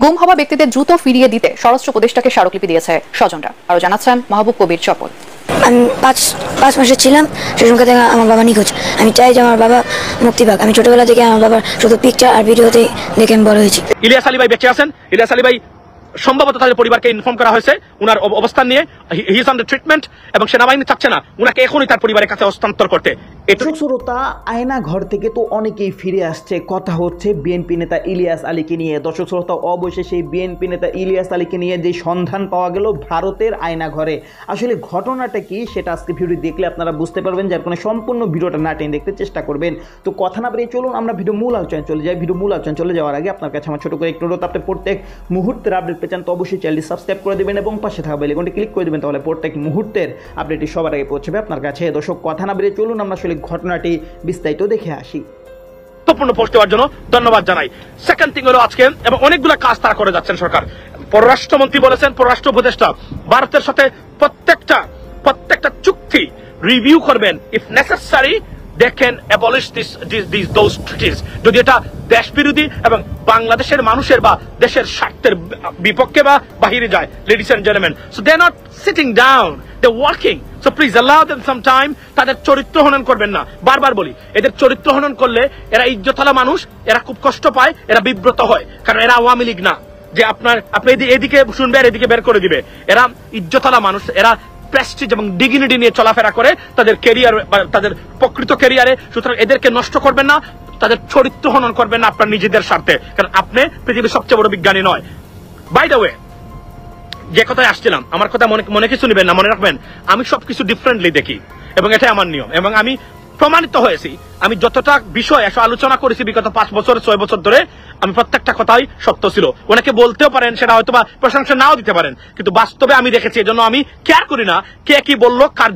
গুম হওয়া ব্যক্তিদের দ্রুত ফিরিয়ে দিতে স্বরাষ্ট্র উপদেষ্টাকে স্মারকলিপি দিয়েছে স্বজনরা। আরো জানাচ্ছেন মাহবুব কবির চপল। আমি পাঁচ মাসে ছিলাম, সেই সময় থেকে আমার বাবা নিখোঁজ। আমি চাই যে আমার বাবা মুক্তি পাক। আমি ছোটবেলা থেকে আমার বাবার শুধু পিকচার আর ভিডিওতে দেখে আমি বড় হয়েছি। ইলিয়াস আলী ভাই বেঁচে আছেন। ইলিয়াস আলী ভাই সম্ভবত তাদের পরিবারকে ইনফর্ম করা হয়েছে উনার অবস্থান নিয়ে, হি ইজ আন্ডার ট্রিটমেন্ট, এবং সেনাবাহিনী চাচ্ছে না উনাকে এখনই তার পরিবারের কাছে হস্তান্তর করতে। শ্রোতা, আয়না ঘর থেকে তো অনেকেই ফিরে আসছে, কথা হচ্ছে বিএনপি নেতা ইলিয়াস আলীকে নিয়ে। দর্শক শ্রোতা, অবশেষে বিএনপি নেতা ইলিয়াস আলীকে নিয়ে যে সন্ধান পাওয়া গেল ভারতের আয়না ঘরে, আসলে ঘটনাটা কি সেটা আজকে ভিডিও দেখলে আপনারা বুঝতে পারবেন, যার কারণে সম্পূর্ণ ভিডিওটা না টেনে দেখতে চেষ্টা করবেন। তো কথা না বেরিয়ে চলুন আমরা ভিডিও মূল আলোচনায় চলে যাই। ভিডিও মূল আলোচনা চলে যাওয়ার আগে আপনার কাছে আমার ছোট করে একটু অনুরোধ, আপনি প্রত্যেক মুহূর্তের আপডেট পেয়ে চান তো অবশ্যই চ্যানেলটি সাবস্ক্রাইব করে দেবেন এবং পাশে থাকা বেল আইকনটি ক্লিক করে দেবেন, তাহলে প্রত্যেক মুহূর্তের আপডেটটি সবার আগে পৌঁছবে আপনার কাছে। দর্শক, কথা না বেরিয়ে চলুন আমরা আসলে ঘটনাটি বিস্তারিত দেখে আসি। গুরুত্বপূর্ণ পোস্ট দেওয়ার জন্য ধন্যবাদ জানাই। সেকেন্ড থিং হলো আজকে এবং অনেকগুলো কাজ তারা করে যাচ্ছেন সরকার। পররাষ্ট্রমন্ত্রী বলেছেন, পররাষ্ট্র উপদেষ্টা ভারতের সাথে প্রত্যেকটা চুক্তি রিভিউ করবেন, if necessary they can abolish those treaties যদি এটা দেশ বিরোধী এবং বাংলাদেশের মানুষের বা দেশের স্বার্থের বিপক্ষে বা বাহিরে যায়। Ladies and gentlemen, so they're not sitting down, they're working, so please allow them some time. তাদের চরিত্র হনন করবেন না। বারবার বলি, এদের চরিত্র হনন করলে এরা ইজ্জতওয়ালা মানুষ, এরা খুব কষ্ট পায়, এরা বিব্রত হয়, কারণ এরা আওয়ামী লীগ না যে আপনি এদিকে শুনবে আর এদিকে বের করে দিবে। এরা ইজ্জতওয়ালা মানুষ, এরা প্রেস্টিজ এবং ডিগনিটি নিয়ে চলাফেরা করে তাদের ক্যারিয়ার, তাদের প্রকৃত ক্যারিয়ারে। সুতরাং এদেরকে নষ্ট করবেন না, তাদের চরিত্র হনন করবেন না আপনার নিজেদের স্বার্থে, কারণ আপনি পৃথিবীর সবচেয়ে বড় বিজ্ঞানী নয়। বাই দ্য ওয়ে, যে কথায় আসছিলাম, আমার কথা মনে কিছু নেবেন না, মনে রাখবেন আমি সবকিছু ডিফারেন্টলি দেখি এবং এটাই আমার নিয়ম, এবং আমি প্রমাণিত হয়েছি। আমি যতটা বিষয় আলোচনা করেছি বিগত 5 বছর 6 বছর ধরে, আমি প্রত্যেকটা কথাই সত্য ছিল। অনেকে বলতেও পারেন, সেটা হয়তো বা প্রশংসা নাও দিতে পারেন, কিন্তু বাস্তবে আমি দেখেছি। এজন্য আমি কেয়ার করি না কে কি বললো, কার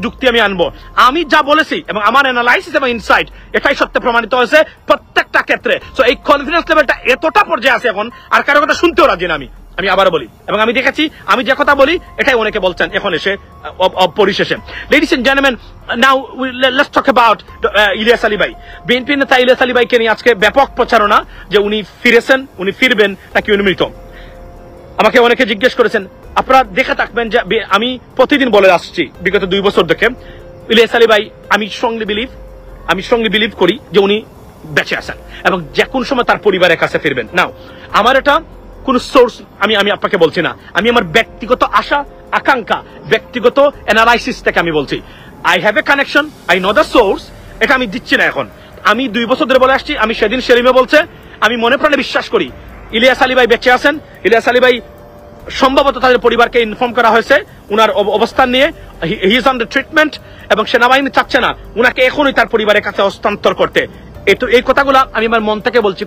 যুক্তি আমি আনবো। আমি যা বলেছি এবং আমার অ্যানালাইসিস এবং ইনসাইট এটাই সত্য প্রমাণিত হয়েছে প্রত্যেকটা ক্ষেত্রে। সো এই কনফিডেন্স লেভেলটা এতটা পর্যায়ে আছে এখন, আর কারো কথা শুনতেও রাজি না আমি আবার বলি, এবং আমি দেখেছি আমি যে কথা বলি এটাই অনেকে বলছেন এখন এসে পরিশেষে। Ladies and gentlemen, now let's talk about Ilias Ali ভাই। বিএনপি নেতা ইলিয়াস আলী ভাইকে নিয়ে আজকে ব্যাপক প্রচারণা যে উনি ফিরেছেন, উনি ফিরবেন নাকি উনি মৃত। আমাকে অনেকে জিজ্ঞেস করেছেন, আপনারা দেখে থাকবেন যে আমি প্রতিদিন বলে আসছি বিগত 2 বছর থেকে, ইলিয়াস আলী ভাই আমি স্ট্রংলি বিলিভ করি যে উনি বেঁচে আছেন এবং যে কোন সময় তার পরিবারের কাছে ফিরবেন। নাও আমার এটা কোন সোর্স আমি আপনাকে বলছি না, আমি আমার ব্যক্তিগত আশা আকাঙ্ক্ষা, ব্যক্তিগত অ্যানালাইসিস থেকে আমি বলছি। I have a connection, I know the source, এটা আমি দিচ্ছি না এখন। আমি 2 বছর ধরে বলে আসছি, আমি সেদিন সেলিমে বলছে, আমি মনে প্রাণে বিশ্বাস করি ইলিয়াস আলী ভাই বেঁচে আছেন। ইলিয়াস আলী ভাই সম্ভবত তাদের পরিবারকে ইনফর্ম করা হয়েছে উনার অবস্থান নিয়ে, হি ইজ আন্ডার ট্রিটমেন্ট, এবং সেনাবাহিনী চাচ্ছে না উনাকে এখনই তার পরিবারের কাছে হস্তান্তর করতে। এই কথাগুলো আমি আমার মন থেকে বলছি,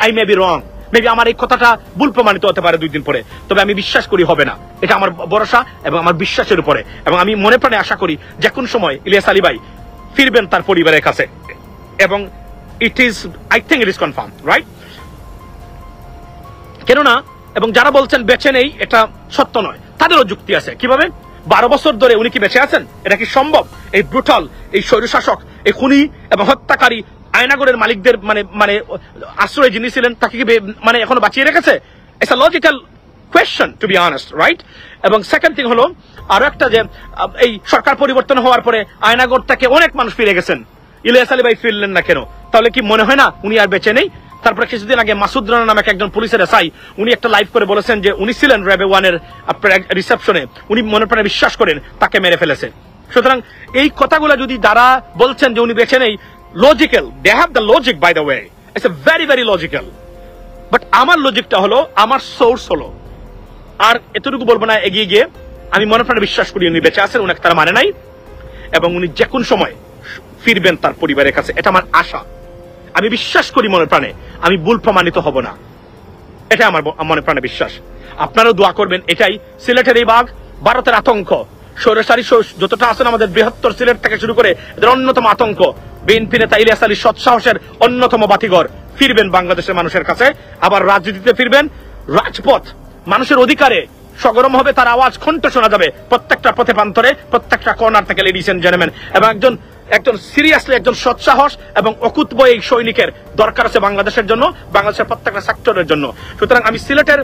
I may be wrong, maybe আমার এই কথাটা ভুল প্রমাণিত হতে পারে 2 দিন পরে, তবে আমি বিশ্বাস করি হবে না। এটা আমার ভরসা এবং আমার বিশ্বাসের উপরে, এবং আমি মনে প্রাণে আশা করি যে কোন সময় ইলিয়াস আলী ভাই ফিরবেন তার পরিবারের কাছে, এবং I think it is confirm, right? কেননা এবং যারা বলছেন বেঁচে নেই, এটা সত্য নয়, তাদেরও যুক্তি আছে। কিভাবে 12 বছর ধরে উনি কি বেঁচে আছেন? এটা কি সম্ভব? এই ব্রুটাল, এই স্বৈরশাসক, এই খুনি এবং হত্যাকারী আয়নাগরের মালিকদের মানে আশ্রয় যিনি ছিলেন তাকে কি এখনো বাঁচিয়ে রেখেছে? It's a logical question to be honest, right? এবং সেকেন্ড থিং হলো আরো একটা, যে এই সরকার পরিবর্তন হওয়ার পরে আয়নাগর থেকে অনেক মানুষ ফিরে গেছেন, ইলিয়াস আলী ভাই ফিরলেন না কেন? তাহলে কি মনে হয় না উনি আর বেঁচে নেই? তারপরে কিছুদিন আগে মাসুদ রানা নামে একজন পুলিশের এসআই, উনি একটা লাইভ করে বলেছেন যে উনি ছিলেন র্যাবে 1-এর রিসেপশনে, উনি মনে প্রাণে বিশ্বাস করেন তাকে মেরে ফেলেছে। সুতরাং এই কথাগুলো যদি যারা বলছেন যে উনি বেঁচে নেই, logical, they have the logic, by the way, it's a very very logical. But আমার লজিকটা হলো, আমার সোর্স হলো, আর এতটুকু বলবো না এগিয়ে গিয়ে, আমি মনে প্রাণে বিশ্বাস করি উনি বেঁচে আছেন, উনাকে তারা মানে নাই, এবং উনি যে কোন সময় ফিরবেন তার পরিবারের কাছে, এটা আমার আশা। আমি বিশ্বাস করি মনে প্রাণে, আমি ভুল প্রমাণিত হব না, এটা আমার মনে প্রাণে বিশ্বাস। আপনারাও দোয়া করবেন। এটাই সিলেটের এই বাঘ, ভারতের আতঙ্ক, স্বৈরাচারী যতটা আছেন আমাদের বৃহত্তর সিলেট থেকে শুরু করে এদের অন্যতম আতঙ্ক, বিএনপি নেতা ইলিয়াস আলী সৎসাহসের অন্যতম বাতিঘর, ফিরবেন বাংলাদেশের মানুষের কাছে, আবার রাজনীতিতে ফিরবেন, রাজপথ মানুষের অধিকারে সগরম হবে, তার আওয়াজ কণ্ঠ শোনা যাবে প্রত্যেকটা পথে প্রান্তরে, প্রত্যেকটা কর্নার থেকে। লেডিস এন্ড জেন্টলম্যান, এবং একজন একজন সিরিয়াসলি একজন সৎসাহস এবং অকুতবয় এই সৈনিকের দরকার আছে বাংলাদেশের জন্য, বাংলাদেশের প্রত্যেকটা সেক্টরের জন্য। সুতরাং আমি সিলেটের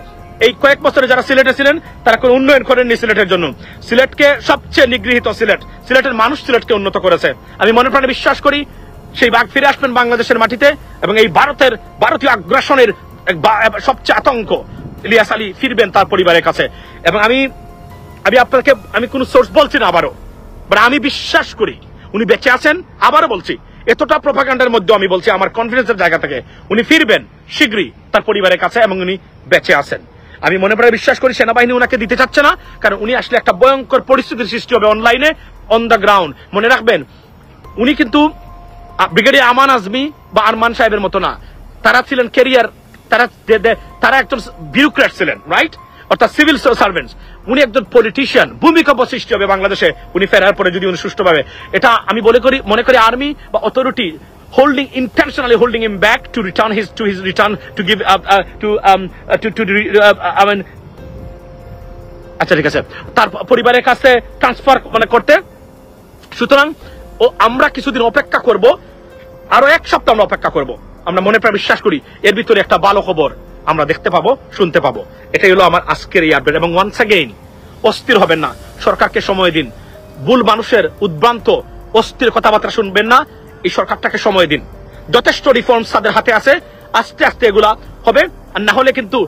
এই কয়েক বছরে যারা সিলেটে ছিলেন তারা কোনো উন্নয়ন করেননি সিলেটের জন্য। সিলেটকে সবচেয়ে নিগৃহীত সিলেটের মানুষ সিলেটকে উন্নত করেছে। আমি মনে প্রাণে বিশ্বাস করি সেই বাঘ ফিরে আসবেন বাংলাদেশের মাটিতে, এবং এই ভারতীয় আগ্রাসনের সবচেয়ে আতঙ্ক ইলিয়াস আলী ফিরবেন তার পরিবারের কাছে। এবং আমি আপনাকে আমি কোন সোর্স বলছি না আবারও, বাট আমি বিশ্বাস করি উনি বেঁচে আছেন। আবারও বলছি, এতটা প্রোপাগান্ডার মধ্যে আমি বলছি আমার কনফিডেন্সের জায়গা থেকে উনি ফিরবেন শীঘ্রই তার পরিবারের কাছে, এবং উনি বেঁচে আছেন। আমি মনে প্রায় বিশ্বাস করি সেনাবাহিনী ওনাকে দিতে চাচ্ছে না, কারণ উনি আসলে একটা ভয়ঙ্কর পরিস্থিতির সৃষ্টি হবে অনলাইনে, অন দ্য গ্রাউন্ড। মনে রাখবেন উনি কিন্তু ব্রিগেডিয়ার আমান আজমি বা আরমান সাহেবের মতো না, তারা ছিলেন ক্যারিয়ার, তারা একজন বিউরোক্র্যাট ছিলেন, রাইট, অর্থাৎ সিভিল সার্ভেন্টস। উনি একজন পলিটিশিয়ান, ভূমিকম্প সৃষ্টি হবে বাংলাদেশে উনি ফেরার পরে যদি উনি সুষ্ঠুভাবে। এটা আমি মনে করি আর্মি বা authority intentionally holding him back to return to give আচ্ছা ঠিক আছে, তার পরিবারের কাছে ট্রান্সফার করতে। সুতরাং আমরা কিছুদিন অপেক্ষা করব, আরো এক সপ্তাহ আমরা অপেক্ষা করব। আমরা মনে প্রায় বিশ্বাস করি এর ভিতরে একটা ভালো খবর আমরা দেখতে পাবো, শুনতে পাবো। এটাই হলো আমার আজকের এই আপডেট। এবং ওয়ান্স অ্যাগেইন অস্থির হবেন না, সরকারকে সময় দিন। ভুল মানুষের উদ্ভ্রান্ত অস্থির কথাবার্তা শুনবেন না, এই সরকারটাকে সময় দিন। যথেষ্ট রিফর্মস তাদের হাতে আছে, আস্তে আস্তে এগুলা হবে। আর না হলে কিন্তু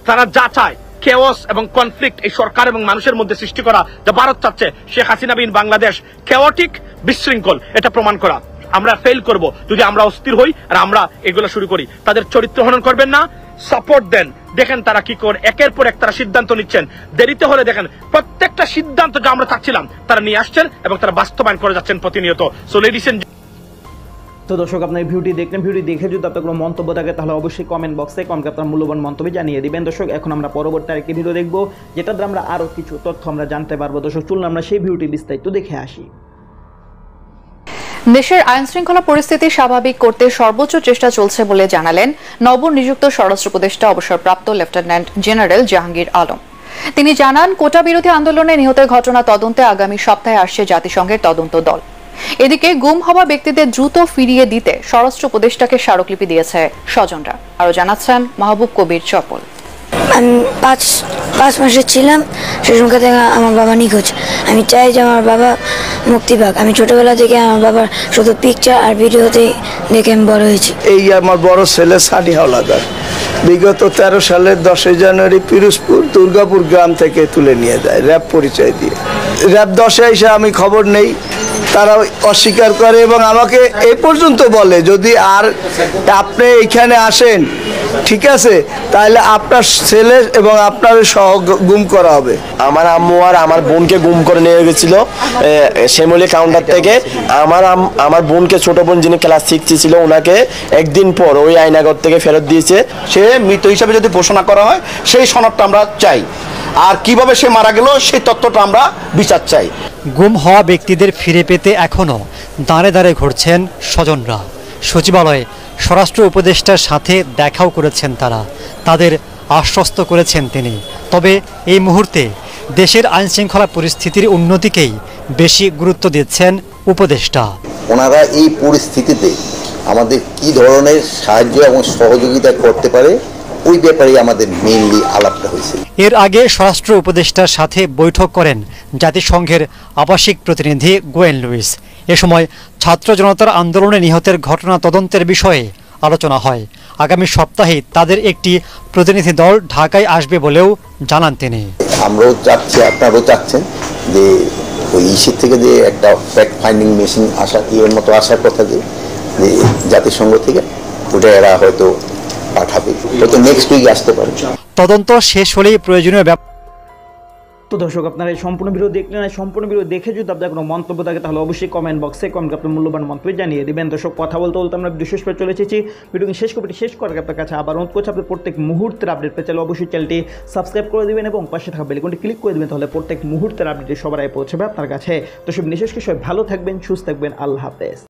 তারা যা চায় কেওয়াস এবং কনফ্লিক্ট এই সরকার এবং মানুষের মধ্যে সৃষ্টি করা, যা ভারত চাচ্ছে, শেখ হাসিনা বিন বাংলাদেশ কেওয়াটিক বিশৃঙ্খল, এটা প্রমাণ করা। আমরা ফেল করব যদি আমরা অস্থির হই আর আমরা এগুলো শুরু করি। তাদের চরিত্র হনন করবেন না, সাপোর্ট দেন। দেখেন তারা কি করে, একের পর এক তারা সিদ্ধান্ত নিচ্ছেন। দেরিতে হলে দেখেন প্রত্যেকটা সিদ্ধান্ত যা আমরা চাচ্ছিলাম তারা নিয়ে আসছেন এবং তারা বাস্তবায়ন করে যাচ্ছেন প্রতিনিয়ত। সো লেডিস এন্ড তো দর্শক, আপনার ভিডিওটি দেখলেন, ভিডিও দেখে যদি আপনার কোনো মন্তব্য থাকে তাহলে অবশ্যই কমেন্ট বক্সে কমকে আপনার মূল্যবান মন্তব্য জানিয়ে দিবেন। দর্শক, এখন আমরা পরবর্তী আরেকটি ভিডিও দেখবো, যেটাতে আমরা আরও কিছু তথ্য আমরা জানতে পারবো। দর্শক, চলুন আমরা সেই ভিডিওটি বিস্তারিত দেখে আসি। দেশের আইন শৃঙ্খলা পরিস্থিতি স্বাভাবিক করতে সর্বোচ্চ চেষ্টা চলছে বলে জানালেন নবনিযুক্ত স্বরাষ্ট্র উপদেষ্টা অবসরপ্রাপ্ত লেফটেন্যান্ট জেনারেল জাহাঙ্গীর আলম। তিনি জানান, কোটা বিরোধী আন্দোলনে নিহতের ঘটনা তদন্তে আগামী সপ্তাহে আসছে জাতিসংঘের তদন্ত দল। এদিকে গুম হওয়া ব্যক্তিদের দ্রুত ফিরিয়ে দিতে স্বরাষ্ট্র উপদেষ্টাকে স্মারকলিপি দিয়েছে স্বজনরা। আরো জানাচ্ছেন মাহবুব কবির চপল। আমি পাঁচ মাসে ছিলাম, সেই সময় থেকে আমার বাবা নিখোঁজ। আমি চাই যে আমার বাবা মুক্তি পাক। আমি ছোটবেলা থেকে আমার বাবার শুধু পিকচার আর ভিডিওতে দেখে আমি বড় হয়েছি। এই আমার বড় ছেলে সানি হাওলাদার বিগত 13 সালের 10 জানুয়ারি পিরোজপুর দুর্গাপুর গ্রাম থেকে তুলে নিয়ে যায় র্যাব পরিচয় দিয়ে। র্যাব 10-এ এসে আমি খবর নেই, তারা অস্বীকার করে এবং আমাকে এই পর্যন্ত বলে, যদি আর আপনি এখানে আসেন, ঠিক আছে, তাহলে আপনার ছেলে এবং আপনার সহ গুম করা হবে। আমার আম্মু আর আমার বোনকে গুম করে নিয়ে গেছিল শ্যামলী কাউন্টার থেকে। আমার বোনকে, ছোট বোন যিনি ক্লাস 6 ছিল, ওনাকে একদিন পর ওই আয়নাগর থেকে ফেরত দিয়েছে। সে মৃত হিসাবে যদি ঘোষণা করা হয় সেই সনদটা আমরা চাই, আর কিভাবে সে মারা গেল সেই তথ্যটা আমরা বিচার চাই। গুম হওয়া ব্যক্তিদের ফিরে পেতে এখনও দাঁড়ে দাঁড়ে ঘুরছেন স্বজনরা। সচিবালয়ে স্বরাষ্ট্র উপদেষ্টার সাথে দেখাও করেছেন তারা, তাদের আশ্বস্ত করেছেন তিনি। তবে এই মুহূর্তে দেশের আইনশৃঙ্খলা পরিস্থিতির উন্নতিকেই বেশি গুরুত্ব দিচ্ছেন উপদেষ্টা। ওনারা এই পরিস্থিতিতে আমাদের কি ধরনের সাহায্য এবং সহযোগিতা করতে পারে ওই ব্যাপারে আমাদের মেইনলি আলাপটা হয়েছে। এর আগে স্বরাষ্ট্র উপদেষ্টার সাথে বৈঠক করেন জাতিসংঘের আবাসিক প্রতিনিধি গোয়েন লুইস। এ সময় ছাত্র জনতার আন্দোলনে নিহতের ঘটনা তদন্তের বিষয়ে আলোচনা হয়। আগামী সপ্তাহে তাদের একটি প্রতিনিধি দল ঢাকায় আসবে বলেও জানান তিনি। আমরাও চাচ্ছি, আপনারাও চাচ্ছেন যে ওই ইস্যুর থেকে যে একটা ফ্যাক্ট ফাইন্ডিং মেশিন এর মতো আসার কথা, যে জাতিসংঘ থেকে, ওটা এরা হয়তো পাঠাবে, হয়তো নেক্সট উইক আসতে পারে। তদন্ত শেষ হলেই প্রয়োজনীয় তো দর্শক, আপনারা এই সম্পূর্ণ ভিডিও দেখলেন। এই সম্পূর্ণ ভিডিও দেখে যদি আপনার কোনো মন্তব্য থাকে তাহলে অবশ্যই কমেন্ট বক্সে কমেন্ট আপনার মূল্যবান মন্তব্য জানিয়ে দেবেন। দর্শক, কথা বলতে বলতে আমরা বিশেষ করে চলে এসেছি ভিডিওটি শেষ করার আপনার কাছে আবার অনুরোধ করছি, আপনি প্রত্যেক মুহূর্তের আপডেট পেতে চাইলে অবশ্যই চ্যানেলটি সাবস্ক্রাইব করে দেবেন এবং পাশে থাকা বেল আইকনটি ক্লিক করে দেবেন, তাহলে প্রত্যেক মুহূর্তের আপডেট সবার আগে পৌঁছাবে আপনার কাছে। দর্শক, বিশেষ করে সবাই ভালো থাকবেন, সুস্থ থাকবেন, আল্লাহ হাফেজ।